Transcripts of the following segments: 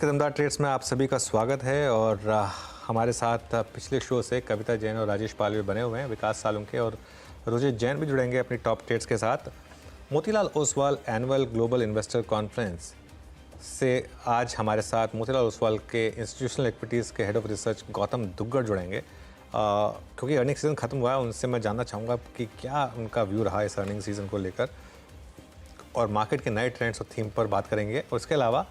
के दमदार ट्रेड्स में आप सभी का स्वागत है। और हमारे साथ पिछले शो से कविता जैन और राजेश पालवी बने हुए हैं, विकास सालुंखे और रोजित जैन भी जुड़ेंगे अपनी टॉप ट्रेड्स के साथ। Motilal Oswal annual global investor conference से आज हमारे साथ मोतीलाल ओसवाल के इंस्टीट्यूशनल इक्विटीज़ के head of research Gautam Duggar जुड़ेंगे। क्योंकि अर्निंग सीज़न ख़त्म हुआ है, उनसे मैं जानना चाहूँगा कि क्या उनका व्यू रहा इस अर्निंग सीज़न को लेकर, और मार्केट के नए ट्रेंड्स और थीम पर बात करेंगे। और इसके अलावा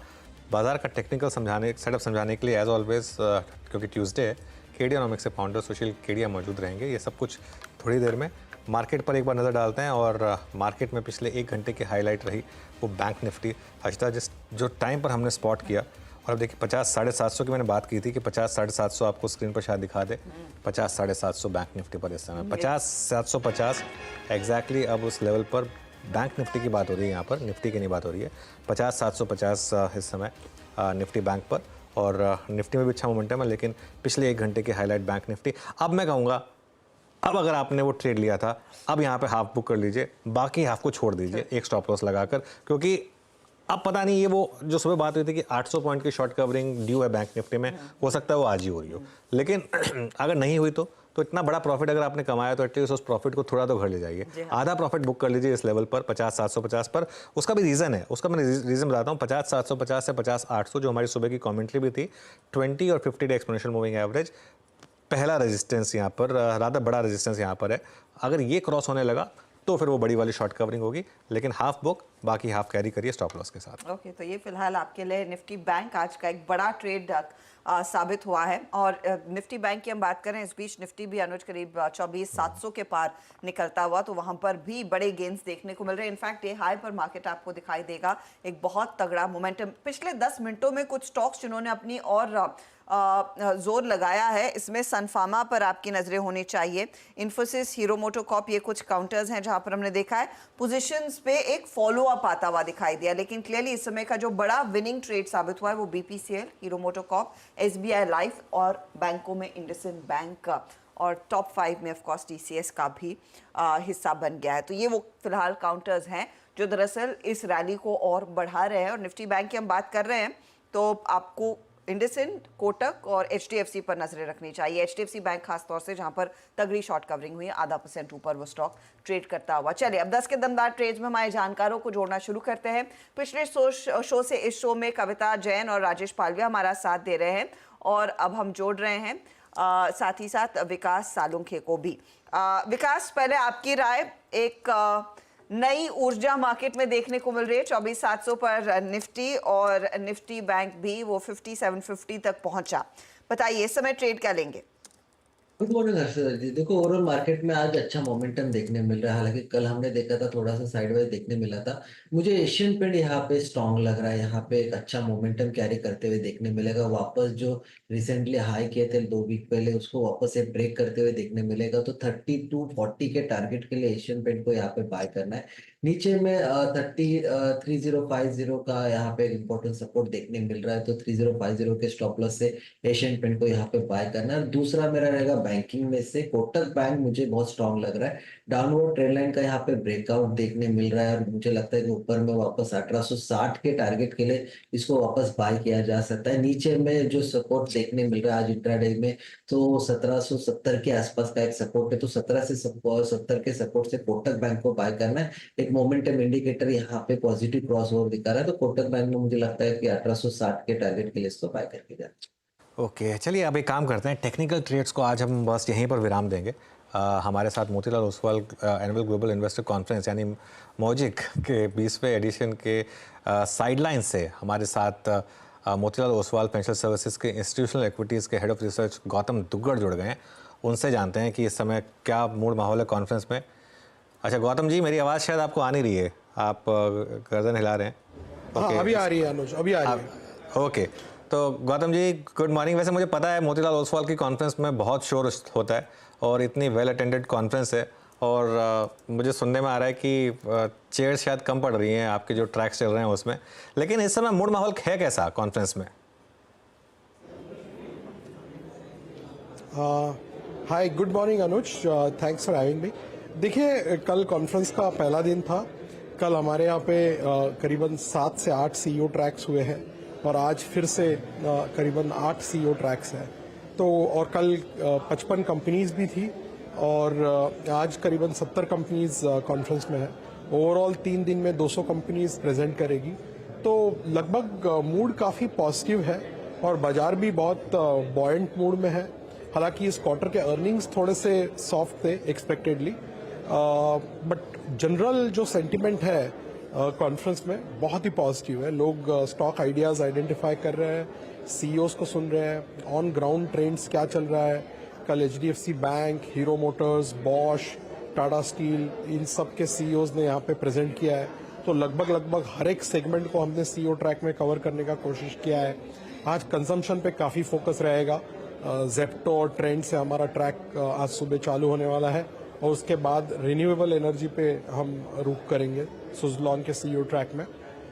बाजार का टेक्निकल सेटअप समझाने के लिए एज ऑलवेज, क्योंकि ट्यूसडे है, केडियानॉमिक्स से फाउंडर सुशील केडिया मौजूद रहेंगे। ये सब कुछ थोड़ी देर में। मार्केट पर एक बार नज़र डालते हैं और मार्केट में पिछले एक घंटे की हाईलाइट रही वो बैंक निफ्टी। हर्षिता, जो टाइम पर हमने स्पॉट किया, और अब देखिए 50-750 की मैंने बात की थी कि 50-750 आपको स्क्रीन पर शायद दिखा दे। 50-750 बैंक निफ्टी पर इस समय 50-750 एग्जैक्टली। अब उस लेवल पर बैंक निफ्टी की बात हो रही है, यहाँ पर निफ्टी की नहीं बात हो रही है। 50-750 इस समय निफ्टी बैंक पर, और निफ्टी में भी अच्छा मोमेंटम है, लेकिन पिछले एक घंटे की हाईलाइट बैंक निफ्टी। अब मैं कहूँगा, अब अगर आपने वो ट्रेड लिया था, अब यहाँ पे हाफ बुक कर लीजिए, बाकी हाफ को छोड़ दीजिए एक स्टॉप लॉस लगाकर, क्योंकि अब पता नहीं, ये वो जो सुबह बात हुई थी कि 800 पॉइंट की शॉर्ट कवरिंग ड्यू है बैंक निफ्टी में, हो सकता है वो आज ही हो रही हो। लेकिन अगर नहीं हुई तो इतना बड़ा प्रॉफिट अगर आपने कमाया तो एटलीस्ट उस प्रॉफिट को थोड़ा तो घर ले जाइए। आधा प्रॉफिट बुक कर लीजिए इस लेवल पर 50-750 पर। उसका भी रीज़न है, उसका मैं रीज़न बताता हूँ। 50-750 से 50-800 जो हमारी सुबह की कमेंट्री भी थी, 20 और 50 डे एक्सपोनेंशियल मूविंग एवरेज पहला रेजिस्टेंस यहाँ पर, ज़्यादा बड़ा रेजिस्टेंस यहाँ पर है। अगर ये क्रॉस होने लगा तो फिर वो बड़ी वाली शॉर्ट कवरिंग होगी, लेकिन हाफ बुक, बाकी हाफ कैरी करिए स्टॉप लॉस के साथ। ओके, तो ये फिलहाल आपके लिए निफ्टी बैंक आज का एक बड़ा ट्रेड साबित हुआ है। और निफ्टी बैंक की हम बात करें, इस बीच निफ्टी भी अनुज करीब 24,700 के पार निकलता हुआ, तो वहां पर भी बड़े गेंस देखने को मिल रहे हैं। इनफैक्ट ये हाई पर मार्केट आपको दिखाई देगा एक बहुत तगड़ा मोमेंटम। पिछले 10 मिनटों में कुछ स्टॉक्स जिन्होंने अपनी और जोर लगाया है, इसमें सनफार्मा पर आपकी नजरें होनी चाहिए। इन्फोसिस, हीरो मोटोकॉर्प, ये कुछ काउंटर्स हैं जहां पर हमने देखा है पोजीशंस पे एक फॉलो अप आता हुआ दिखाई दिया। लेकिन क्लियरली इस समय का जो बड़ा विनिंग ट्रेड साबित हुआ है वो BPCL, hero MotoCorp, SBI life और बैंकों में इंडसइंड बैंक का, और टॉप 5 में ऑफकोर्स टीसीएस का भी हिस्सा बन गया है। तो ये वो फिलहाल काउंटर्स हैं जो दरअसल इस रैली को और बढ़ा रहे हैं। और निफ्टी बैंक की हम बात कर रहे हैं तो आपको इंडसइंड, कोटक और एचडीएफसी पर नजरें रखनी चाहिए। एचडीएफसी बैंक खासतौर से, जहां पर तगड़ी शॉर्ट कवरिंग हुई है, 0.5% ऊपर वो स्टॉक ट्रेड करता हुआ। चलिए अब 10 के दमदार ट्रेड्स में हमारे जानकारों को जोड़ना शुरू करते हैं। पिछले शो से इस शो में कविता जैन और राजेश पालवी हमारा साथ दे रहे हैं, और अब हम जोड़ रहे हैं साथ ही साथ विकास सालुंखे को भी। विकास, पहले आपकी राय, एक नई ऊर्जा मार्केट में देखने को मिल रही है। 24,700 पर निफ्टी, और निफ्टी बैंक भी वो 5750 तक पहुंचा। बताइए इस समय ट्रेड क्या लेंगे? गुड मॉर्निंग हर्षिता जी। देखो, ओवरऑल मार्केट में आज अच्छा मोमेंटम देखने मिल रहा है। हालांकि कल हमने देखा था थोड़ा सा साइडवेज देखने मिला था। मुझे एशियन पेंट यहाँ पे स्ट्रांग लग रहा है। यहाँ पे एक अच्छा मोमेंटम कैरी करते हुए देखने मिलेगा। वापस जो रिसेंटली हाई किए थे 2 वीक पहले, उसको वापस से ब्रेक करते हुए देखने मिलेगा। तो 3240 के टारगेट के लिए एशियन पेंट को यहाँ पे बाय करना है। नीचे में 3050 का यहाँ पे इंपॉर्टेंट सपोर्ट देखने मिल रहा है, तो 3050 के स्टॉप लॉस से एशियन पेंट को यहाँ पे बाय करना है। दूसरा मेरा रहेगा बैंकिंग में से कोटक बैंक, मुझे बहुत स्ट्रांग लग रहा है। डाउनवर्ड ट्रेंड लाइन का यहाँ पे ब्रेकआउट देखने मिल रहा है, और मुझे लगता है कि ऊपर में वापस 1860 के टारगेट के लिए इसको वापस बाय किया जा सकता है। नीचे में जो सपोर्ट देखने मिल रहा है आज इंट्राडे में, तो 1770 के आसपास का एक सपोर्ट है, तो 17 से 70 के सपोर्ट से कोटक बैंक को बाय करना है। एक मोमेंटम इंडिकेटर यहाँ पे पॉजिटिव क्रॉस ओवर दिखा रहा है, तो कोटक बैंक में मुझे लगता है कि 1860 के टारगेट के लिए इसको बाय करके जाना। ओके, चलिए अब एक काम करते हैं, टेक्निकल ट्रेड्स को आज हम बस यहीं पर विराम देंगे। हमारे साथ Motilal Oswal annual global investor conference यानी मौजिक के 20वें एडिशन के साइडलाइन से हमारे साथ मोतीलाल ओसवाल पेंशन सर्विसेज के इंस्टीट्यूशनल इक्विटीज़ के head of research Gautam Duggar जुड़ गए हैं। उनसे जानते हैं कि इस समय क्या मूड माहौल है कॉन्फ्रेंस में। अच्छा गौतम जी, मेरी आवाज़ शायद आपको आ नहीं रही है, आप गर्दन हिला रहे हैं। हाँ, अभी आ रही है अनुज, अभी आ रही है। ओके, तो गौतम जी गुड मॉर्निंग। वैसे मुझे पता है मोतीलाल ओसवाल की कॉन्फ्रेंस में बहुत शोर होता है और इतनी वेल अटेंडेड कॉन्फ्रेंस है, और मुझे सुनने में आ रहा है कि चेयर्स शायद कम पड़ रही हैं आपके जो ट्रैक्स चल रहे हैं उसमें, लेकिन इस समय मूड माहौल है कैसा कॉन्फ्रेंस में? Hi, good morning Anuj, thanks for having me. देखिए, कल कॉन्फ्रेंस का पहला दिन था। कल हमारे यहाँ पे करीबन 7 से 8 सीईओ ट्रैक्स हुए हैं, और आज फिर से करीबन 8 CEO ट्रैक्स हैं। तो और कल 55 कंपनीज भी थी और आज करीबन 70 कंपनीज कॉन्फ्रेंस में है। ओवरऑल 3 दिन में 200 कंपनीज प्रेजेंट करेगी। तो लगभग मूड काफ़ी पॉजिटिव है और बाजार भी बहुत बॉयंट मूड में है। हालांकि इस क्वार्टर के अर्निंग्स थोड़े से सॉफ्ट थे एक्सपेक्टेडली, बट जनरल जो सेंटिमेंट है कॉन्फ्रेंस में बहुत ही पॉजिटिव है। लोग स्टॉक आइडियाज आइडेंटिफाई कर रहे हैं, CEOs को सुन रहे हैं, ऑन ग्राउंड ट्रेंड्स क्या चल रहा है। कल HDFC bank, Hero Motors, Bosch, Tata steel, इन सब के CEOs ने यहाँ पे प्रेजेंट किया है। तो लगभग हर एक सेगमेंट को हमने CEO ट्रैक में कवर करने का कोशिश किया है। आज कंजम्पशन पे काफ़ी फोकस रहेगा। जेप्टो और ट्रेंड से हमारा ट्रैक आज सुबह चालू होने वाला है और उसके बाद रिन्यूएबल एनर्जी पे हम रुख करेंगे सुजलॉन के CEO ट्रैक में।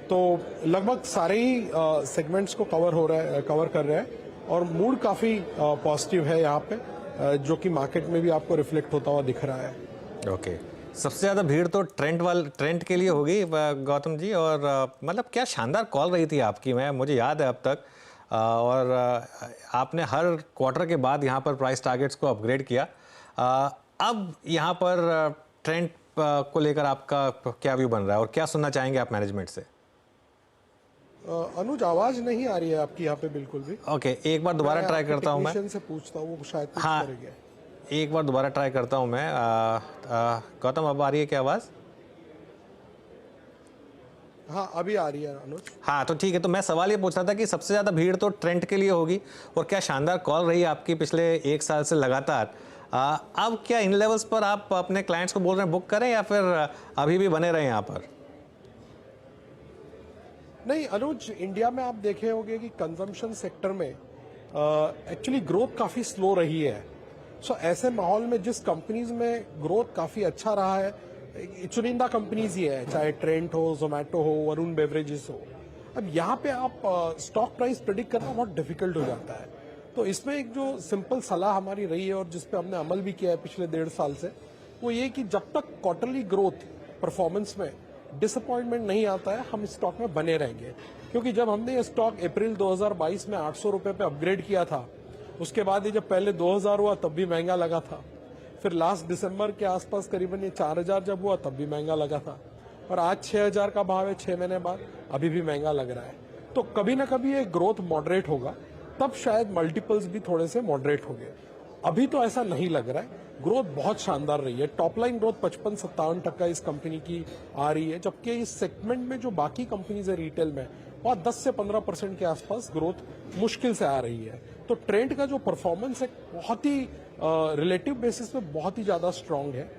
तो लगभग सारे ही सेगमेंट्स को कवर कर रहे हैं और मूड काफ़ी पॉजिटिव है यहाँ पे, जो कि मार्केट में भी आपको रिफ्लेक्ट होता हुआ दिख रहा है। ओके, सबसे ज़्यादा भीड़ तो ट्रेंड के लिए होगी गौतम जी, और मतलब क्या शानदार कॉल रही थी आपकी, मुझे याद है अब तक। और आपने हर क्वार्टर के बाद यहाँ पर प्राइस टारगेट्स को अपग्रेड किया। अब यहाँ पर ट्रेंड को लेकर आपका क्या व्यू बन रहा है और क्या सुनना चाहेंगे आप मैनेजमेंट से? अनुज, आवाज नहीं आ रही है आपकी यहाँ पे बिल्कुल भी। ओके, एक बार दोबारा ट्राई करता हूँ मैं। से पूछता हूँ, वो शायद हाँ, एक बार दोबारा ट्राई करता हूँ मैं। गौतम, अब आ रही है क्या आवाज़? हाँ, अभी आ रही है अनुज। हाँ, तो ठीक है। तो मैं सवाल ये पूछ रहा था कि सबसे ज़्यादा भीड़ तो ट्रेंड के लिए होगी और क्या शानदार कॉल रही आपकी पिछले 1 साल से लगातार। अब क्या इन लेवल्स पर आप अपने क्लाइंट्स को बोल रहे हैं बुक करें या फिर अभी भी बने रहें यहाँ पर? नहीं अनुज, इंडिया में आप देखे होंगे कि कंजम्पशन सेक्टर में एक्चुअली ग्रोथ काफ़ी स्लो रही है। सो ऐसे माहौल में जिस कंपनीज में ग्रोथ काफ़ी अच्छा रहा है, चुनिंदा कंपनीज ही है, चाहे ट्रेंट हो, जोमेटो हो, वरुण बेवरेजेस हो। अब यहाँ पे आप स्टॉक प्राइस प्रेडिक्ट करना बहुत डिफिकल्ट हो जाता है। तो इसमें एक जो सिंपल सलाह हमारी रही है और जिस पे हमने अमल भी किया है पिछले 1.5 साल से, वो ये कि जब तक क्वार्टरली ग्रोथ परफॉर्मेंस में डिसअपॉइंटमेंट नहीं आता है, हम स्टॉक में बने रहेंगे। क्योंकि जब हमने ये स्टॉक अप्रैल 2022 में 800 रुपए पे अपग्रेड किया था, उसके बाद ये जब पहले 2000 हुआ तब भी महंगा लगा था। फिर लास्ट दिसंबर के आसपास करीबन ये 4000 जब हुआ तब भी महंगा लगा था, और आज 6000 का भाव है 6 महीने बाद, अभी भी महंगा लग रहा है। तो कभी ना कभी ये ग्रोथ मॉडरेट होगा, तब शायद मल्टीपल्स भी थोड़े से मॉडरेट होंगे। अभी तो ऐसा नहीं लग रहा है। ग्रोथ बहुत शानदार रही है। टॉप लाइन ग्रोथ 55-57% इस कंपनी की आ रही है, जबकि इस सेगमेंट में जो बाकी कंपनीज है रिटेल में, वह 10 से 15% के आसपास ग्रोथ मुश्किल से आ रही है। तो ट्रेंड का जो परफॉर्मेंस है बहुत ही रिलेटिव बेसिस पे बहुत ही ज्यादा स्ट्रांग है।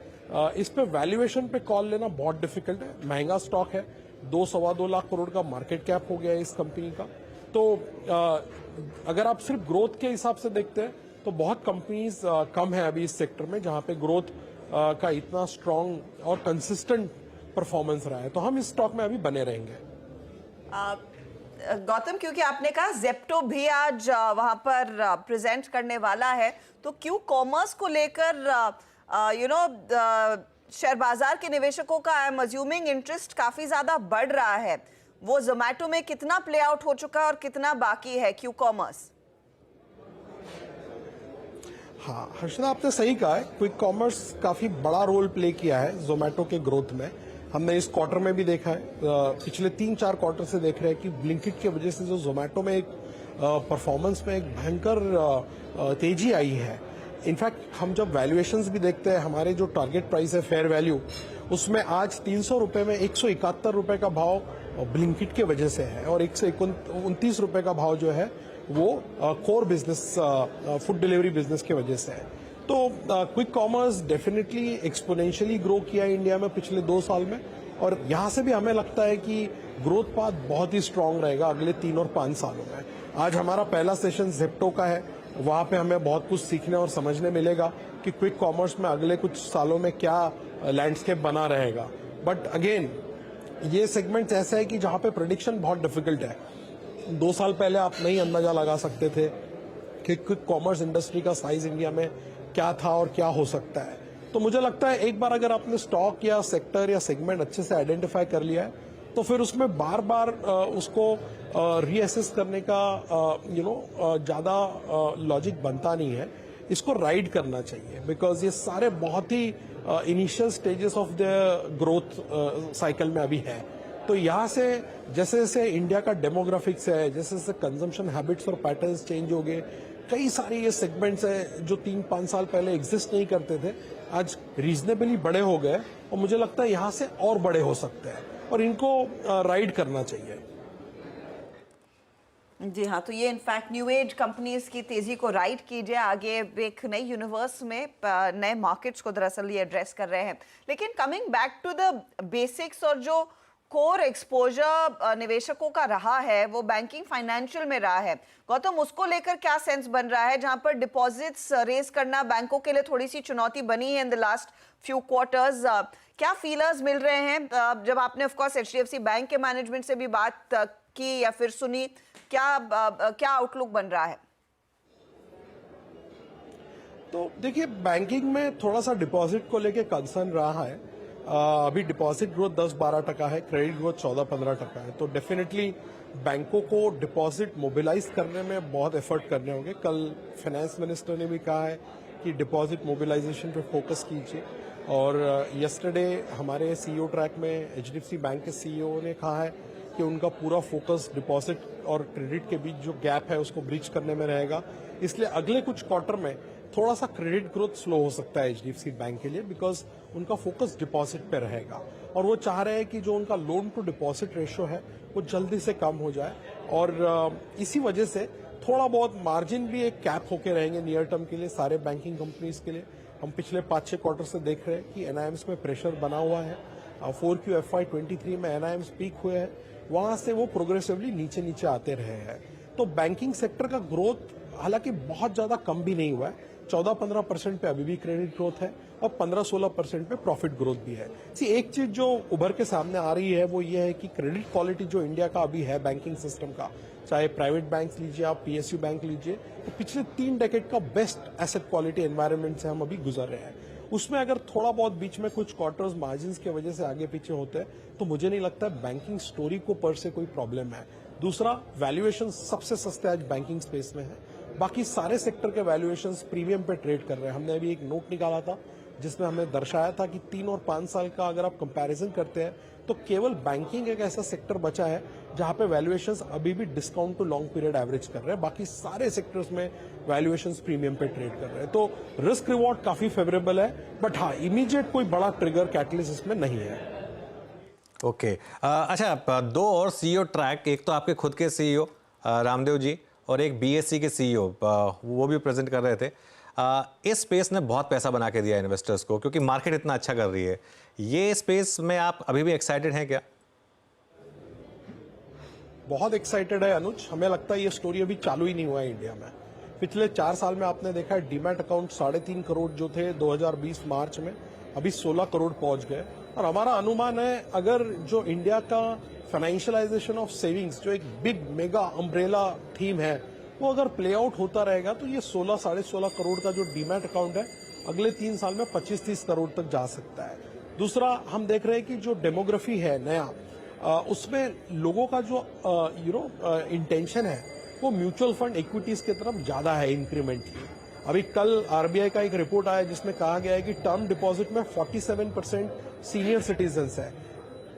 इस पे वैल्यूएशन पे कॉल लेना बहुत डिफिकल्ट है। महंगा स्टॉक है, 2-2.25 लाख करोड़ का मार्केट कैप हो गया है इस कंपनी का। तो अगर आप सिर्फ ग्रोथ के हिसाब से देखते हैं तो बहुत कंपनीज कम है अभी इस सेक्टर में जहां पे ग्रोथ का इतना स्ट्रांग और कंसिस्टेंट परफॉर्मेंस रहा है। तो हम इस स्टॉक में अभी बने रहेंगे। गौतम, क्योंकि आपने कहा जेप्टो भी आज वहां पर प्रेजेंट करने वाला है, तो क्यों कॉमर्स को लेकर शेयर बाजार के निवेशकों का आई एम अज्यूमिंग इंटरेस्ट काफी ज्यादा बढ़ रहा है। वो जोमेटो में कितना प्ले आउट हो चुका है और कितना बाकी है क्यू कॉमर्स? हाँ हर्षदा, आपने सही कहा है। क्विक कॉमर्स काफी बड़ा रोल प्ले किया है जोमेटो के ग्रोथ में। हमने इस क्वार्टर में भी देखा है, पिछले 3-4 क्वार्टर से देख रहे हैं कि ब्लिंकिट की वजह से जो जोमेटो में एक परफॉर्मेंस में एक भयंकर तेजी आई है। इनफैक्ट हम जब वैल्यूएशंस भी देखते हैं, हमारे जो टारगेट प्राइस है फेयर वैल्यू, उसमें आज 300 रुपए में 171 रुपए का भाव ब्लिंकिट के वजह से है, और 129 रुपए का भाव जो है वो core business food delivery business की वजह से है। तो quick commerce definitely exponentially grow किया है इंडिया में पिछले 2 साल में, और यहां से भी हमें लगता है कि ग्रोथ पाथ बहुत ही स्ट्रांग रहेगा अगले 3 और 5 सालों में। आज हमारा पहला सेशन जेप्टो का है, वहां पे हमें बहुत कुछ सीखने और समझने मिलेगा कि क्विक कॉमर्स में अगले कुछ सालों में क्या लैंडस्केप बना रहेगा। बट अगेन ये सेगमेंट ऐसा है कि जहां पे प्रेडिक्शन बहुत डिफिकल्ट है। 2 साल पहले आप नहीं अंदाजा लगा सकते थे कि क्विक कॉमर्स इंडस्ट्री का साइज इंडिया में क्या था और क्या हो सकता है। तो मुझे लगता है एक बार अगर आपने स्टॉक या सेक्टर या सेगमेंट अच्छे से आइडेंटिफाई कर लिया है, तो फिर उसमें बार बार उसको रीअसेस करने का ज़्यादा लॉजिक बनता नहीं है। इसको राइड करना चाहिए बिकॉज ये सारे बहुत ही initial stages of the growth cycle में अभी है। तो यहाँ से जैसे जैसे इंडिया का डेमोग्राफिक्स है, जैसे जैसे कंजम्पशन हैबिट्स और पैटर्न्स चेंज हो गए, कई सारे ये सेगमेंट्स हैं जो 3-5 साल पहले एग्जिस्ट नहीं करते थे, आज रीजनेबली बड़े हो गए और मुझे लगता है यहाँ से और बड़े हो सकते हैं और इनको राइड करना चाहिए। जी हाँ, तो ये इनफैक्ट न्यू एज कंपनीज की तेजी को राइड कीजिए आगे, एक नई यूनिवर्स में नए मार्केट्स को दरअसल ये एड्रेस कर रहे हैं। लेकिन coming back to the basics और जो कोर एक्सपोजर निवेशकों का रहा है वो बैंकिंग फाइनेंशियल में रहा है, गौतम उसको लेकर क्या सेंस बन रहा है, जहां पर डिपॉजिट्स रेज करना बैंकों के लिए थोड़ी सी चुनौती बनी है इन द लास्ट फ्यू क्वार्टर्स? क्या फीलर्स मिल रहे हैं जब आपने ऑफ कोर्स एचडीएफसी बैंक के मैनेजमेंट से भी बात की या फिर सुनी, क्या आउटलुक बन रहा है? तो देखिए, बैंकिंग में थोड़ा सा डिपॉजिट को लेके कंसर्न रहा है। अभी डिपॉजिट ग्रोथ 10-12% है, क्रेडिट ग्रोथ 14-15% है। तो डेफिनेटली बैंकों को डिपॉजिट मोबिलाइज करने में बहुत एफर्ट करने होंगे। कल फाइनेंस मिनिस्टर ने भी कहा है कि डिपॉजिट मोबिलाइजेशन पे फोकस कीजिए। और यस्टरडे हमारे सीईओ ट्रैक में एचडीएफसी बैंक के सीईओ ने कहा है कि उनका पूरा फोकस डिपॉजिट और क्रेडिट के बीच जो गैप है उसको ब्रिज करने में रहेगा। इसलिए अगले कुछ क्वार्टर में थोड़ा सा क्रेडिट ग्रोथ स्लो हो सकता है एचडीएफसी बैंक के लिए, बिकॉज उनका फोकस डिपॉजिट पे रहेगा और वो चाह रहे हैं कि जो उनका लोन टू डिपॉजिट रेशियो है वो जल्दी से कम हो जाए। और इसी वजह से थोड़ा बहुत मार्जिन भी एक कैप होके रहेंगे नियर टर्म के लिए सारे बैंकिंग कंपनीज के लिए। हम पिछले 5-6 क्वार्टर से देख रहे हैं कि एनआईएम्स में प्रेशर बना हुआ है। 4Q FY23 में एनआईएम्स पीक हुए हैं, वहां से वो प्रोग्रेसिवली नीचे नीचे आते रहे हैं। तो बैंकिंग सेक्टर का ग्रोथ हालांकि बहुत ज्यादा कम भी नहीं हुआ है, 14-15% पे अभी भी क्रेडिट ग्रोथ है और 15-16% पे प्रॉफिट ग्रोथ भी है। एक चीज जो उभर के सामने आ रही है वो ये है कि क्रेडिट क्वालिटी जो इंडिया का अभी है बैंकिंग सिस्टम का, चाहे प्राइवेट बैंक्स लीजिए आप, पीएसयू बैंक लीजिए, तो पिछले 3 डेकेड का बेस्ट एसेट क्वालिटी एनवायरनमेंट से हम अभी गुजर रहे हैं। उसमें अगर थोड़ा बहुत बीच में कुछ क्वार्टर्स मार्जिन की वजह से आगे पीछे होते हैं तो मुझे नहीं लगता बैंकिंग स्टोरी को पर से कोई प्रॉब्लम है। दूसरा, वैल्यूएशन सबसे सस्ते आज बैंकिंग स्पेस में है, बाकी सारे सेक्टर के वैल्यूएशंस प्रीमियम पे ट्रेड कर रहे हैं। हमने अभी एक नोट निकाला था जिसमें हमने दर्शाया था कि 3 और 5 साल का अगर आप कंपैरिजन करते हैं तो केवल बैंकिंग एक ऐसा सेक्टर बचा है जहां पे वैल्यूएशंस अभी भी discount to long period average कर रहे हैं, बाकी सारे सेक्टर्स में वैल्यूएशंस प्रीमियम पे ट्रेड कर रहे हैं। तो रिस्क रिवॉर्ड काफी फेवरेबल है, बट हाँ, इमीडिएट कोई बड़ा ट्रिगर कैटलिस्ट इसमें नहीं है। ओके, अच्छा, 2 और सीईओ ट्रैक, एक तो आपके खुद के सीईओ रामदेव जी और एक बीएससी के सीईओ वो भी प्रेजेंट कर रहे थे। इस स्पेस ने बहुत पैसा बना के दिया इन्वेस्टर्स को क्योंकि मार्केट इतना अच्छा कर रही है। ये स्पेस में आप अभी भी एक्साइटेड हैं क्या? बहुत एक्साइटेड है अनुज। हमें लगता है ये स्टोरी अभी चालू ही नहीं हुआ है इंडिया में। पिछले 4 साल में आपने देखा है डीमैट अकाउंट 3.5 करोड़ जो थे 2020 मार्च में, अभी 16 करोड़ पहुंच गए। और हमारा अनुमान है अगर जो इंडिया का फाइनेंशियलाइजेशन ऑफ सेविंग्स जो एक बिग मेगा अम्ब्रेला थीम है वो अगर प्ले आउट होता रहेगा तो ये 16-16.5 करोड़ का जो डीमैट अकाउंट है अगले 3 साल में 25-30 करोड़ तक जा सकता है। दूसरा, हम देख रहे हैं कि जो डेमोग्राफी है नया, उसमें लोगों का जो इंटेंशन है वो म्यूचुअल फंड इक्विटीज की तरफ ज्यादा है इंक्रीमेंटली। अभी कल आरबीआई का एक रिपोर्ट आया जिसमें कहा गया है कि टर्म डिपॉजिट में 47% सीनियर सिटीजन है।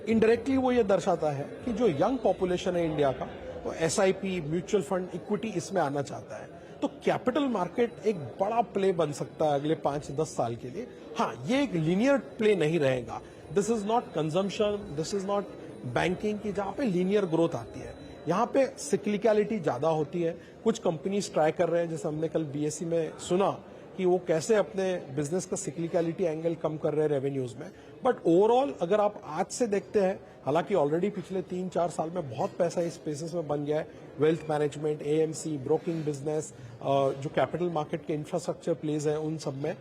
इनडायरेक्टली वो ये दर्शाता है कि जो यंग पॉपुलेशन है इंडिया का वो एसआईपी, म्यूचुअल फंड, इक्विटी इसमें आना चाहता है। तो कैपिटल मार्केट एक बड़ा प्ले बन सकता है अगले 5-10 साल के लिए। हाँ, ये एक लीनियर प्ले नहीं रहेगा। This is not consumption, this is not banking की जहां पे लीनियर ग्रोथ आती है। यहाँ पे सिक्लिकलिटी ज्यादा होती है। कुछ कंपनीज ट्राई कर रहे हैं, जैसे हमने कल बीएससी में सुना कि वो कैसे अपने बिजनेस का सिक्लिकलिटी एंगल कम कर रहे हैं रेवेन्यूज में। बट ओवरऑल अगर आप आज से देखते हैं, हालांकि ऑलरेडी पिछले 3-4 साल में बहुत पैसा इस स्पेसेस में बन गया है। Wealth management, AMC, broking business, जो कैपिटल मार्केट के इंफ्रास्ट्रक्चर प्लेज है उन सब में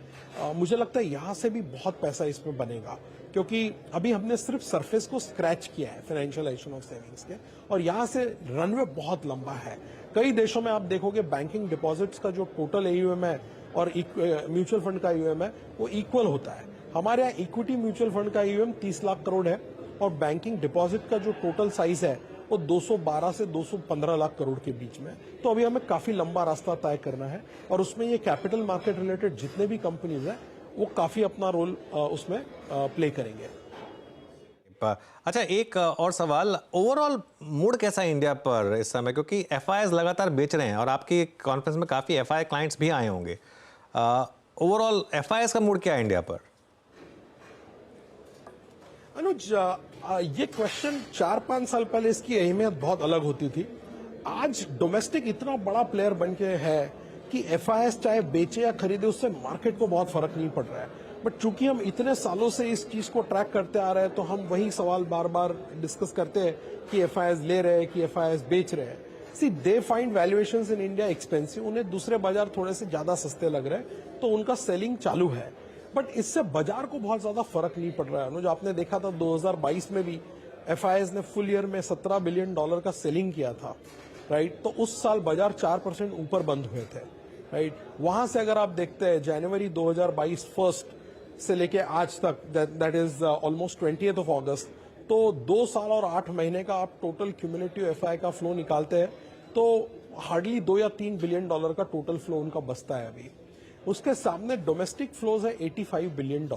मुझे लगता है यहाँ से भी बहुत पैसा इसमें बनेगा, क्योंकि अभी हमने सिर्फ सरफेस को स्क्रैच किया है फाइनेंशियलाइजेशन ऑफ सेविंग्स के, और यहाँ से रनवे बहुत लंबा है। कई देशों में आप देखोगे बैंकिंग डिपॉजिट्स का जो टोटल एयूएम है और म्यूचुअल फंड का एयूएम है वो इक्वल होता है। हमारे यहाँ इक्विटी म्यूचुअल फंड का एयूएम 30 लाख करोड़ है और बैंकिंग डिपॉजिट का जो टोटल साइज है वो 212 से 215 लाख करोड़ के बीच में। तो अभी हमें काफी लंबा रास्ता तय करना है और उसमें ये कैपिटल मार्केट रिलेटेड जितने भी कंपनीज हैं वो काफी अपना रोल उसमें प्ले करेंगे। अच्छा, एक और सवाल, ओवरऑल मूड कैसा है इंडिया पर इस समय, क्योंकि एफआईआईज लगातार बेच रहे हैं और आपकी कॉन्फ्रेंस में काफी एफआईआई क्लाइंट्स भी आए होंगे। ओवरऑल एफआईआईज का मूड क्या है इंडिया पर? अनुज, ये क्वेश्चन 4-5 साल पहले इसकी अहमियत बहुत अलग होती थी। आज डोमेस्टिक इतना बड़ा प्लेयर बन के है कि एफआईआईएस चाहे बेचे या खरीदे उससे मार्केट को बहुत फर्क नहीं पड़ रहा है। बट चूंकि हम इतने सालों से इस चीज को ट्रैक करते आ रहे हैं तो हम वही सवाल बार बार डिस्कस करते हैं कि एफआईआईएस ले रहे हैं कि एफआईआईएस बेच रहे हैं। See they find valuations in India expensive, उन्हें दूसरे बाजार थोड़े से ज्यादा सस्ते लग रहे हैं तो उनका सेलिंग चालू है। बट इससे बाजार को बहुत ज्यादा फर्क नहीं पड़ रहा है। अनुज, आपने देखा था 2022 में भी एफआईआईएस ने फुल ईयर में $17 बिलियन का सेलिंग किया था, राइट। तो उस साल बाजार 4% ऊपर बंद हुए थे, राइट। वहां से अगर आप देखते हैं जनवरी 2022 फर्स्ट से लेके आज तक, दैट इज ऑलमोस्ट 20th अगस्त, तो 2 साल और 8 महीने का आप टोटल क्यूमुलेटिव एफआई का फ्लो निकालते हैं तो हार्डली 2 या 3 बिलियन डॉलर का टोटल फ्लो उनका बचता है अभी। उसके सामने डोमेस्टिक फ्लोज है $85 बिलियन।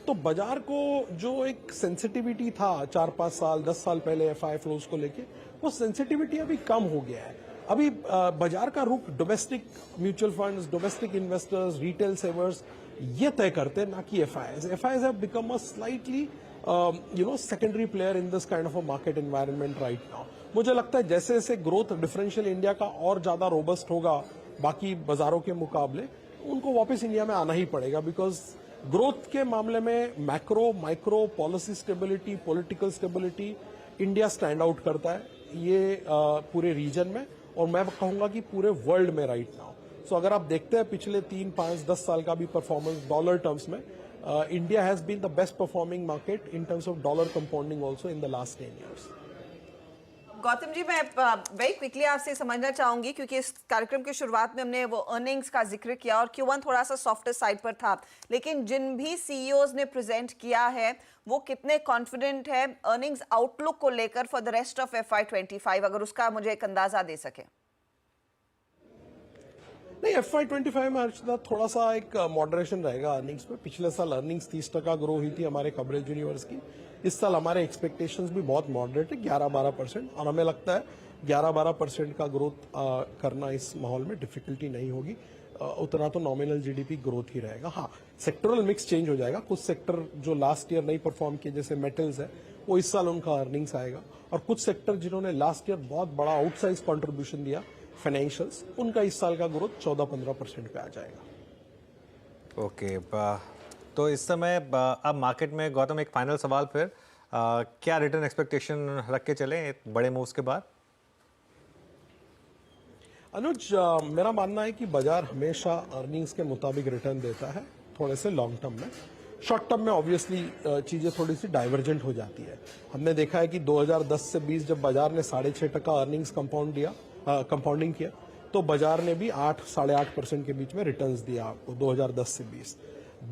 तो बाजार को जो एक सेंसिटिविटी था 4-5 साल 10 साल पहले एफआई फ्लोज को लेके, वो सेंसिटिविटी अभी कम हो गया है। अभी बाजार का रुख domestic mutual funds, domestic investors, retail savers ये तय करते हैं, ना कि FIIs. FIIs have become a slightly secondary player in this kind of a market environment right now. मुझे लगता है जैसे जैसे ग्रोथ डिफरेंशियल इंडिया का और ज्यादा रोबस्ट होगा बाकी बाजारों के मुकाबले, उनको वापस इंडिया में आना ही पड़ेगा। बिकॉज ग्रोथ के मामले में macro micro policy stability, political stability, India stand out करता है ये पूरे रीजन में और मैं कहूंगा कि पूरे वर्ल्ड में राइट नाउ। सो अगर आप देखते हैं पिछले 3, 5, 10 साल का भी परफॉर्मेंस डॉलर टर्म्स में, India has been the best performing market in terms of dollar compounding also in the last 10 years। Gautam ji, मैं वेरी क्विकली आपसे समझना चाहूंगी क्योंकि इस कार्यक्रम की शुरुआत में हमने वो अर्निंग्स का जिक्र किया और Q1 थोड़ा सा सॉफ्टर साइड पर था, लेकिन जिन भी सीईओज ने प्रेजेंट किया है वो कितने कॉन्फिडेंट है अर्निंग्स आउटलुक को लेकर for the rest of FY25, अगर उसका मुझे एक अंदाजा दे सके। नहीं, FY25 में हर्षदा थोड़ा सा एक मॉडरेशन रहेगा अर्निंग्स में। पिछले साल अर्निंग्स 30% ग्रो हुई थी हमारे कवरेज यूनिवर्स की। इस साल हमारे एक्सपेक्टेशंस भी बहुत मॉडरेट है, 11-12%, और हमें लगता है 11-12% का ग्रोथ करना इस माहौल में डिफिकल्टी नहीं होगी। उतना तो नॉमिनल जीडीपी ग्रोथ ही रहेगा। हाँ, सेक्टरल मिक्स चेंज हो जाएगा। कुछ सेक्टर जो लास्ट ईयर नहीं परफॉर्म किए जैसे मेटल्स है, वो इस साल उनका अर्निंग्स आएगा, और कुछ सेक्टर जिन्होंने लास्ट ईयर बहुत बड़ा आउटसाइज कॉन्ट्रीब्यूशन दिया, फाइनेंशियल्स, उनका इस साल का ग्रोथ 14-15% पे आ जाएगा। ओके, तो इस समय अब मार्केट में, गौतम, एक फाइनल सवाल फिर, क्या रिटर्न एक्सपेक्टेशन रख के चले बड़े मूव्स के बाद? अनुज, मेरा मानना है कि बाजार हमेशा अर्निंग्स के मुताबिक रिटर्न देता है, थोड़े से लॉन्ग टर्म में। शॉर्ट टर्म में ऑब्वियसली चीजें थोड़ी सी डाइवर्जेंट हो जाती है। हमने देखा है कि 2010 से 20 जब बाजार ने 6.5% अर्निंग्स कंपाउंडिंग किया, तो बाजार ने भी 8-8.5% के बीच में रिटर्न्स दिया आपको 2010 से 20।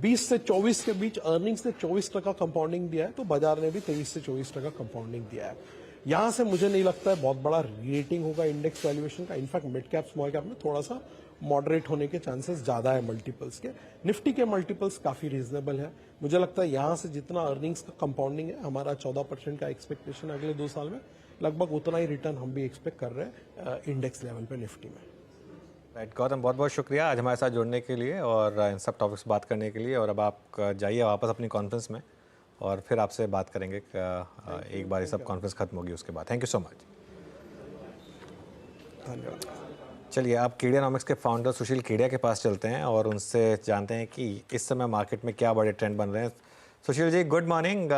20 से 24 के बीच अर्निंग्स ने 24% कंपाउंडिंग दिया है, तो बाजार ने भी 23 से 24% कंपाउंडिंग दिया है। यहां से मुझे नहीं लगता है बहुत बड़ा रेटिंग होगा इंडेक्स वैल्यूएशन का। In fact mid cap small cap में थोड़ा सा मॉडरेट होने के चांसेस ज्यादा है मल्टीपल्स के। निफ्टी के मल्टीपल्स काफी रीजनेबल है। मुझे लगता है यहां से जितना अर्निंग्स का कंपाउंडिंग है, हमारा 14% का एक्सपेक्टेशन अगले 2 साल में, लगभग उतना ही रिटर्न हम भी एक्सपेक्ट कर रहे हैं इंडेक्स लेवल पे निफ्टी में। राइट, गौतम, बहुत बहुत शुक्रिया आज हमारे साथ जुड़ने के लिए और इन सब टॉपिक्स बात करने के लिए। और अब आप जाइए वापस अपनी कॉन्फ्रेंस में और फिर आपसे बात करेंगे एक बार ये सब कॉन्फ्रेंस खत्म होगी उसके बाद। Thank you so much. धन्यवाद। चलिए, आप कीडियानॉमिक्स के फाउंडर सुशील केडिया के पास चलते हैं और उनसे जानते हैं कि इस समय मार्केट में क्या बड़े ट्रेंड बन रहे हैं। Sushil ji, good morning.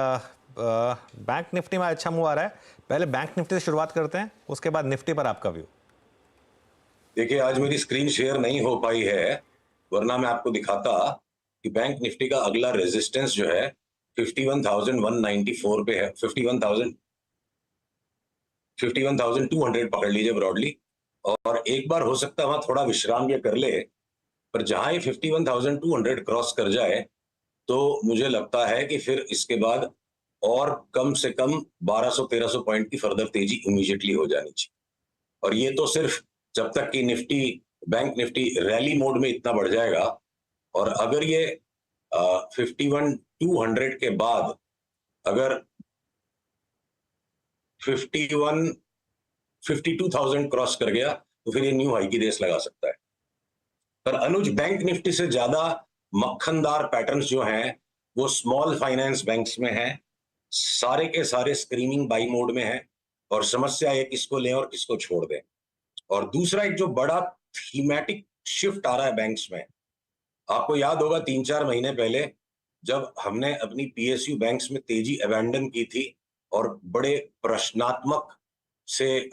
Bank Nifty में अच्छा मूव आ रहा है। पहले बैंक निफ्टी से शुरुआत करते हैं, उसके बाद निफ्टी पर आपका व्यू। देखिए, आज मेरी स्क्रीन शेयर नहीं हो पाई है, वरना मैं आपको दिखाता कि बैंक निफ्टी का अगला रेजिस्टेंस जो है 51,194 पे है। 51,200 पकड़ लीजिए ब्रॉडली, और एक बार हो सकता है वहां थोड़ा विश्राम ये कर ले, पर जहां ये 51,200 क्रॉस कर जाए तो मुझे लगता है कि फिर इसके बाद और कम से कम 1200-1300 पॉइंट की फर्दर तेजी इमीडिएटली हो जानी चाहिए। और ये तो सिर्फ जब तक कि Nifty, bank Nifty rally mode में इतना बढ़ जाएगा, और अगर ये 51,200 के बाद अगर 52,000 क्रॉस कर गया तो फिर ये न्यू हाई की रेस लगा सकता है। पर अनुज, बैंक निफ्टी से ज्यादा मक्खनदार पैटर्न्स जो हैं वो स्मॉल फाइनेंस बैंक्स में हैं। सारे के सारे स्क्रीनिंग बाई मोड में हैं और समस्या है किसको लें और किसको छोड़ दें। और दूसरा एक जो बड़ा थीमेटिक शिफ्ट आ रहा है बैंक्स में, आपको याद होगा 3-4 महीने पहले जब हमने अपनी पीएसयू बैंक्स में तेजी अबैंडन की थी और बड़े प्रश्नात्मक से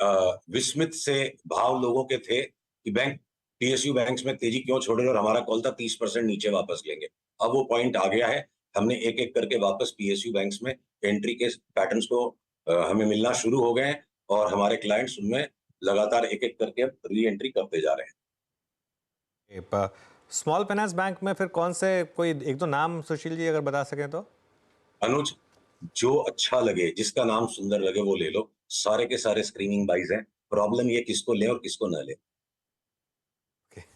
विस्मित से भाव लोगों के थे कि बैंक पीएसयू बैंक्स में तेजी क्यों छोड़ रहे और हमारा कॉल था 30% नीचे वापस लेंगे। अब वो पॉइंट आ गया है, हमने एक एक करके वापस पीएसयू बैंक्स में एंट्री के पैटर्न्स को हमें मिलना शुरू हो गए हैं और हमारे क्लाइंट्स उनमें लगातार एक एक करके री एंट्री करते जा रहे हैं। स्मॉल फाइनेंस बैंक में फिर कौन से, कोई एक दो नाम सुशील जी अगर बता सकें तो। अनुज, जो अच्छा लगे, जिसका नाम सुंदर लगे वो ले लो, सारे के सारे स्क्रीनिंग बाइज हैं। प्रॉब्लम ये किसको लें और किसको ना लें।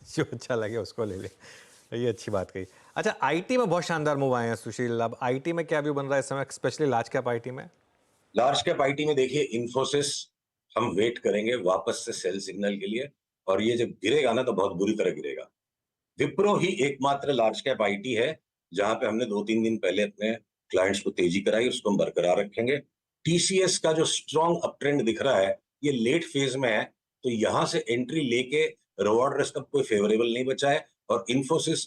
जो अच्छा लगे उसको ले ले, ये अच्छी बात कही। अच्छा, आईटी में बहुत शानदार मूव आए हैं सुशील, अब आईटी में क्या व्यू बन रहा है इस समय, स्पेशली लार्ज कैप आईटी में? लार्ज कैप आईटी में देखिए, इन्फोसिस हम वेट करेंगे वापस से सेल सिग्नल के लिए, और ये जब गिरेगा ना तो बहुत बुरी तरह गिरेगा। विप्रो ही एकमात्र लार्ज कैप आईटी है जहां पे हमने 2-3 दिन पहले अपने क्लाइंट्स को तेजी कराई, उसको हम बरकरार रखेंगे। टीसीएस का जो स्ट्रॉन्ग अप ट्रेंड दिख रहा है ये लेट फेज में है, तो यहां से एंट्री लेके रिवॉर्ड रिस्क अब कोई फेवरेबल नहीं बचा है। और इन्फोसिस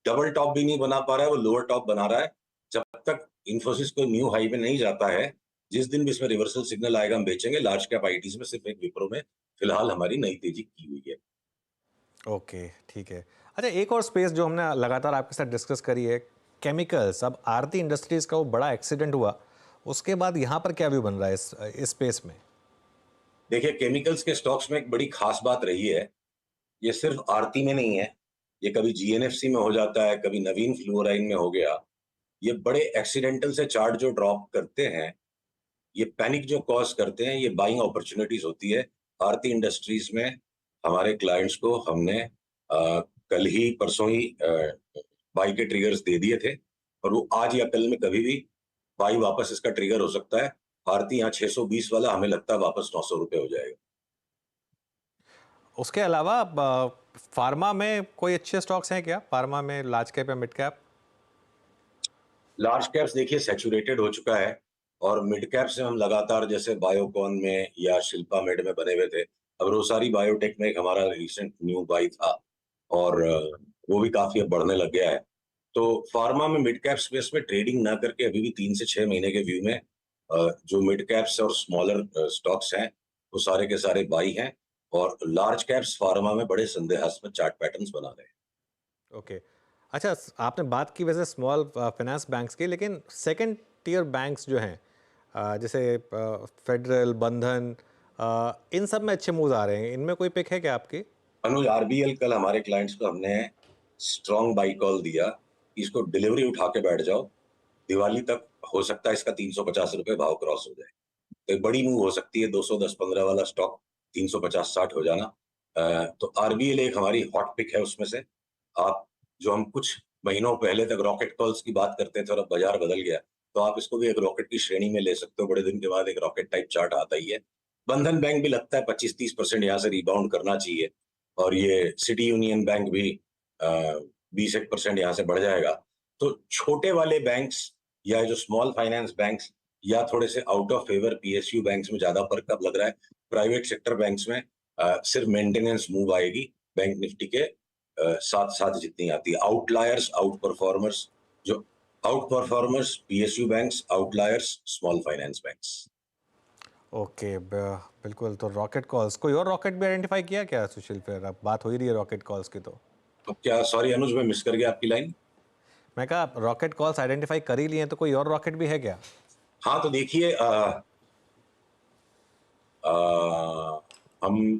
डबल टॉप भी नहीं बना पा रहा है, वो लोअर टॉप बना रहा है। जब तक इन्फोसिस को न्यू हाई पे नहीं जाता है, जिस दिन भी इसमें रिवर्सल सिग्नल आएगा हम बेचेंगे। लार्ज कैप आईटीज में सिर्फ एक विप्रो में फिलहाल हमारी नई तेजी की हुई है। ओके, ठीक है। अच्छा, एक और स्पेस जो हमने लगातार आपके साथ डिस्कस करी है, केमिकल्स। अब आरती इंडस्ट्रीज का वो बड़ा एक्सीडेंट हुआ, उसके बाद यहाँ पर क्या व्यू बन रहा है इस स्पेस में? देखिए, केमिकल्स के स्टॉक्स में एक बड़ी खास बात रही है, ये सिर्फ आरती में नहीं है, ये कभी जीएनएफसी में हो जाता है, कभी नवीन फ्लोराइन में हो गया। ये बड़े एक्सीडेंटल से चार्ट जो ड्रॉप करते हैं, ये पैनिक जो कॉज करते हैं, ये बाइंग अपॉर्चुनिटीज होती है। आरती इंडस्ट्रीज में हमारे क्लाइंट्स को हमने कल ही परसों ही बाई के ट्रिगर्स दे दिए थे, और वो आज या कल में कभी भी बाई वापस इसका ट्रिगर हो सकता है। आरती यहाँ 620 वाला हमें लगता है वापस 900 रुपए हो जाएगा। उसके अलावा फार्मा में कोई अच्छे स्टॉक्स हैं क्या, फार्मा में, लार्ज कैप या मिड कैप? लार्ज कैप्स देखिए सैचुरेटेड हो चुका है, और मिड कैप से हम लगातार जैसे बायोकॉन में या शिल्पा मेड में बने हुए थे। अब रोसारी बायोटेक में एक हमारा रिसेंट न्यू बाई था, और वो भी काफी अब बढ़ने लग गया है। तो फार्मा में मिड कैप स्पेस में ट्रेडिंग ना करके अभी भी 3 से 6 महीने के व्यू में जो मिड कैप्स और स्मॉलर स्टॉक्स हैं वो सारे के सारे बाई हैं, और लार्ज कैप्स फार्मा में बड़े संदेहास्पद चार्ट पैटर्न्स बना रहे हैं। ओके। अच्छा, आपने बात की वैसे स्मॉल फाइनेंस बैंक्स की, लेकिन सेकंड टियर बैंक्स जो हैं, जैसे फेडरल, बंधन, इन सब में अच्छे मूव आ रहे हैं, इनमें कोई पिक है क्या आपकी? अनुज, आरबीएल कल हमारे क्लाइंट्स को हमने स्ट्रॉन्ग बाई कॉल दिया, इसको डिलीवरी उठा के बैठ जाओ, दिवाली तक हो सकता है इसका 350 रुपए भाव क्रॉस हो जाए। तो एक बड़ी मूव हो सकती है, 210-15 वाला स्टॉक 350-60 हो जाना। तो आरबीएल एक हमारी हॉट पिक है उसमें से। आप, जो हम कुछ महीनों पहले तक रॉकेट कॉल्स की बात करते थे और अब बाजार बदल गया, तो आप इसको भी एक रॉकेट की श्रेणी में ले सकते हो। बड़े दिन के बाद एक रॉकेट टाइप चार्ट आता ही है। बंधन बैंक भी लगता है 25-30% यहाँ से रिबाउंड करना चाहिए, और ये सिटी यूनियन बैंक भी 20% यहाँ से बढ़ जाएगा। तो छोटे वाले बैंक्स या जो स्मॉल फाइनेंस बैंक्स या थोड़े से out of favour PSU banks में ज्यादा फर्क अब लग रहा है। प्राइवेट सेक्टर बैंक्स में सिर्फ मेंटेनेंस मूव आएगी बैंक निफ्टी के साथ साथ जितनी आती है। आउटलायर्स, आउट परफॉर्मर्स, जो out performers PSU banks, outliers small finance banks. Okay, बिल्कुल। तो रॉकेट कॉल्स, कोई और रॉकेट भी आइडेंटिफाई किया क्या सुशील? फिर अब बात हो ही रही है रॉकेट कॉल्स की, तो क्या, सॉरी अनुज, मैं मिस कर गया आपकी लाइन। मैं कहा रॉकेट कॉल्स आइडेंटिफाई कर ही लिए हैं, तो कोई और रॉकेट भी है क्या? हाँ, तो देखिए, हम,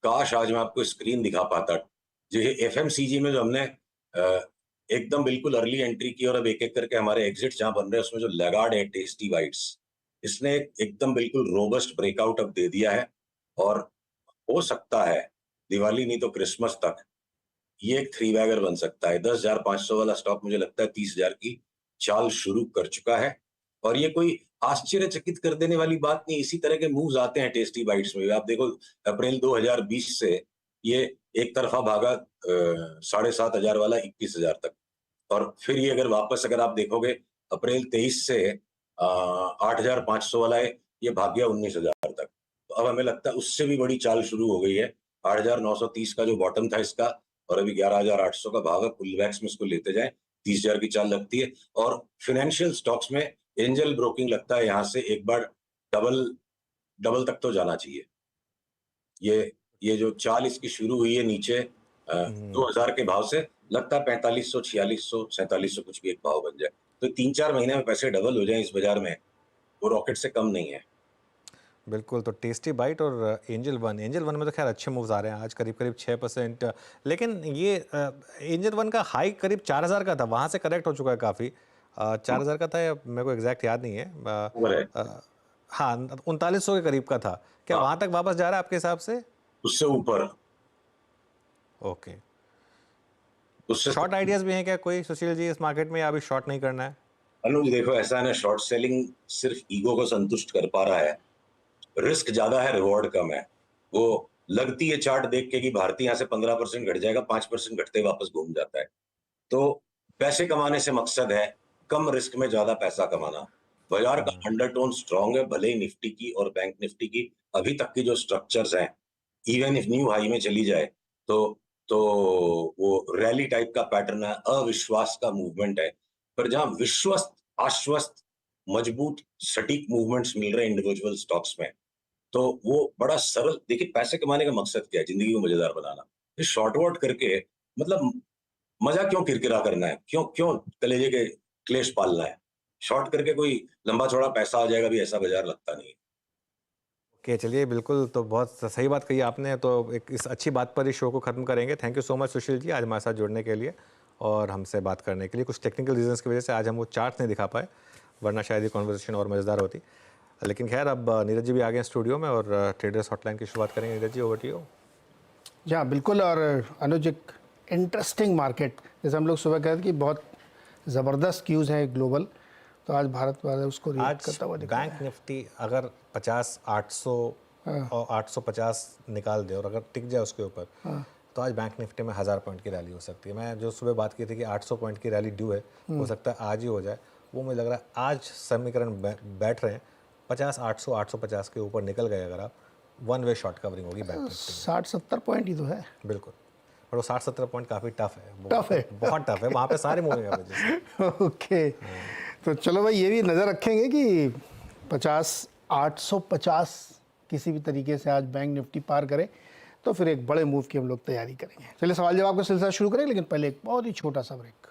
काश आज मैं आपको स्क्रीन दिखा पाता। जो एफएमसीजी में जो हमने एकदम बिल्कुल अर्ली एंट्री की और अब एक एक करके हमारे एग्जिट जहां बन रहे हैं उसमें जो लगाड है टेस्टी बाइट्स, इसने एकदम बिल्कुल रोबस्ट ब्रेकआउट अब दे दिया है और हो सकता है दिवाली नहीं तो क्रिसमस तक ये एक थ्री बैगर बन सकता है। 10,500 वाला स्टॉक मुझे लगता है 30,000 की चाल शुरू कर चुका है और ये कोई आश्चर्यचकित कर देने वाली बात नहीं। इसी तरह के मूव्स आते हैं टेस्टी बाइट्स में। आप देखो अप्रैल 2020 से ये एक तरफा भागा 7,500 वाला 21,000 तक और फिर ये अगर आप देखोगे अप्रैल 23 से 8,500 वाला है, ये भाग गया 19,000 तक। तो अब हमें लगता है उससे भी बड़ी चाल शुरू हो गई है। 8,930 का जो बॉटम था इसका और अभी 11,800 का भाग है। पुलबैक्स में इसको लेते जाएं 30,000 की चाल लगती है और फाइनेंशियल स्टॉक्स में एंजल ब्रोकिंग लगता है यहाँ से एक बार डबल तक तो जाना चाहिए। ये जो चाल इसकी शुरू हुई है नीचे 2,000 के भाव से, लगता है 4500, 4600, 4700 कुछ भी एक भाव बन जाए तो 3-4 महीने में पैसे डबल हो जाएं इस बाजार में, वो रॉकेट से कम नहीं है। बिल्कुल। तो टेस्टी बाइट और एंजल वन में तो खैर अच्छे मूव्स आ रहे हैं आज, करीब करीब 6%। लेकिन ये एंजल वन का हाई करीब 4,000 का था, वहाँ से करेक्ट हो चुका है काफ़ी। 4,000 का था या मेरे को एग्जैक्ट याद नहीं है। हाँ 3900 के करीब का था। क्या वहाँ तक वापस जा रहा है आपके हिसाब से? उससे ऊपर। ओके। शॉर्ट आइडियाज भी हैं क्या कोई सुशील जी इस मार्केट में, या अभी शॉर्ट नहीं करना है? अनुज देखो ऐसा है ना, शॉर्ट सेलिंग सिर्फ ईगो को संतुष्ट कर पा रहा है। रिस्क ज्यादा है, रिवॉर्ड कम है। वो लगती है चार्ट देख के कि भारतीय यहाँ से 15% घट जाएगा, 5% घटते वापस घूम जाता है। तो पैसे कमाने से मकसद है कम रिस्क में ज्यादा पैसा कमाना। बाजार का अंडरटोन स्ट्रांग है, भले ही निफ्टी की और बैंक निफ्टी की अभी तक की जो स्ट्रक्चर्स हैं, इवन इफ न्यू हाई में चली जाए तो वो रैली टाइप का पैटर्न है, अविश्वास का मूवमेंट है। पर जहां विश्वस्त, आश्वस्त, मजबूत, सटीक मूवमेंट्स मिल रहे हैं इंडिविजुअल स्टॉक्स में, तो वो बड़ा सरल। देखिए पैसे कमाने का मकसद क्या है? जिंदगी को मजेदार बनाना। ये शॉर्ट वर्ट करके मतलब मजा क्यों किरकिरा करना है? क्यों कलेजे के क्लेश पालना है? शॉर्ट करके कोई लंबा चौड़ा पैसा आ जाएगा भी, ऐसा बाजार लगता नहीं है। ओके चलिए, बिल्कुल। तो बहुत सही बात कही आपने। तो एक इस अच्छी बात पर इस शो को ख़त्म करेंगे। Thank you so much Sushil ji आज हमारे साथ जुड़ने के लिए और हमसे बात करने के लिए। कुछ टेक्निकल रीजंस की वजह से आज हम वो चार्ट्स नहीं दिखा पाए, वरना शायद ये कॉन्वर्सेशन और मज़ेदार होती। लेकिन खैर अब नीरज जी भी आ गए हैं स्टूडियो में और ट्रेडर्स हॉटलाइन की शुरुआत करेंगे। Neeraj ji over to you. जी हाँ बिल्कुल। और अनुज एक इंटरेस्टिंग मार्केट, जैसे हम लोग सुबह कह रहे थे कि बहुत ज़बरदस्त क्यूज़ हैं ग्लोबल, तो आज भारत वाले उसको रिएक्ट करता हुआ दिखा रहा है। बैंक निफ्टी अगर 50, 800 और 850 निकाल दे और अगर टिक जाए उसके ऊपर, तो आज बैंक निफ्टी में 1000 पॉइंट की रैली हो सकती है। मैं जो सुबह बात की थी कि 800 पॉइंट की रैली ड्यू है, हो सकता है आज ही हो जाए, वो मुझे लग रहा है आज समीकरण बैठ रहे हैं। 50, 800, 850 के ऊपर निकल गए अगर आप, वन वे शॉर्ट कवरिंग होगी बैंक निफ्टी में। 60-70 पॉइंट ही तो है। बिल्कुल, पर वो 60-70 पॉइंट काफ़ी टफ है। टफ है, बहुत टफ है, वहाँ पे सारे मूविंग एवरेजेस। ओके तो चलो भाई ये भी नज़र रखेंगे कि 50, 850 किसी भी तरीके से आज बैंक निफ्टी पार करे तो फिर एक बड़े मूव की हम लोग तैयारी करेंगे। चलिए सवाल जवाब का सिलसिला शुरू करें, लेकिन पहले एक बहुत ही छोटा सा ब्रेक।